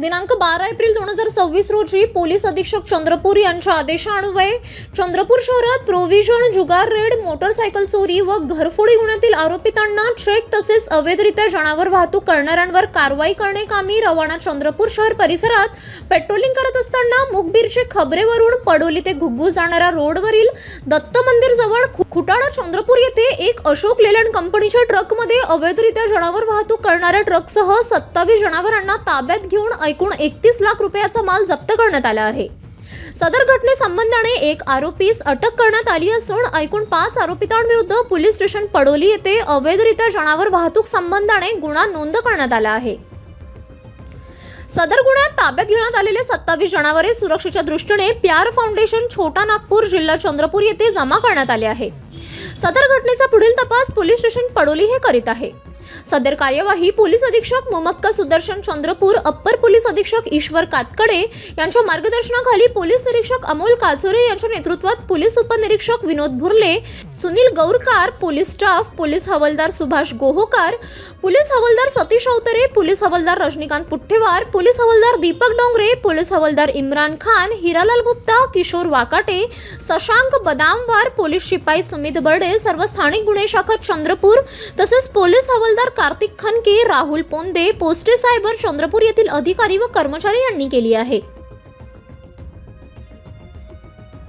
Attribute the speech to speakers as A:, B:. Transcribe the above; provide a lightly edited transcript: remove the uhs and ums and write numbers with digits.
A: दिनांक 12 एप्रिल 2026 रोजी पोलीस अधीक्षक चंद्रपूर यांच्या आदेशान्वये चंद्रपूर शहरात प्रोव्हिजन, जुगार रेड, मोटरसायकल चोरी व घरफोडी गुन्ह्यातील आरोपितांना चेक तसेच अवैधरित्या जनावर वाहतूक करणाऱ्यांवर कारवाई करण्याकामी रवाना चंद्रपूर शहर परिसरात पेट्रोलिंग करत असताना मुकबीरचे खबरेवरून पडोली ते घुग्गू जाणाऱ्या रोडवरील दत्त मंदिर जवळ खुटाळा चंद्रपूर येथे एक अशोक लेलँड कंपनीच्या ट्रकमध्ये अवैधरित्या जनावर वाहतूक करणाऱ्या ट्रकसह 27 जनावरांना ताब्यात घेऊन एकूण 31 लाख रुपयाचा माल जप्त करण्यात आला आहे। सदर घटनेसंबंधाने एक आरोपीस अटक करण्यात आली असून एकूण 5 आरोपितांविरुद्ध पोलीस स्टेशन पडोली येथे अवैधरित्या जनावर वाहतूक संबंधाने गुन्हा नोंद करण्यात आला आहे। सदर गुन्ह्यात ताब्यात घेण्यात आलेले 27 जनावरे सुरक्षेच्या दृष्टीने प्यार फाउंडेशन, छोटा नागपूर, जिल्हा चंद्रपूर येथे जमा करण्यात आले आहे। सदर घटनेचा पुढील तपास पोलीस स्टेशन पडोली हे करीत आहे। सदर कार्यवाही पोलीस अधीक्षक मुमक्का सुदर्शन चंद्रपूर, अप्पर पोलीस अधीक्षक ईश्वर कातकडे यांच्या मार्गदर्शनाखाली पोलीस निरीक्षक अमोल काचोरे यांच्या नेतृत्वात पोलीस उपनिरीक्षक विनोद भुर्ले, Sunil Gaurkar, police staff, police हवालदार सुभाष गोहोकार, पोलीस हवालदार सतीश अवतरे, पोलीस हवालदार रजनीकांत पुठ्ठेवार, पोलीस हवालदार दीपक डोंगरे, पोलीस हवालदार इम्रान खान, हिरालाल गुप्ता, किशोर वाकाटे, शशांक बदामवार, पोलीस शिपाई सुमित बर्डे, सर्व स्थानिक गुन्हे शाखा चंद्रपूर तसेच पोलीस हवालदार कार्तिक खनके, राहुल पोंदे, पोस्टे सायबर चंद्रपूर येथील अधिकारी व कर्मचारी यांनी केली आहे।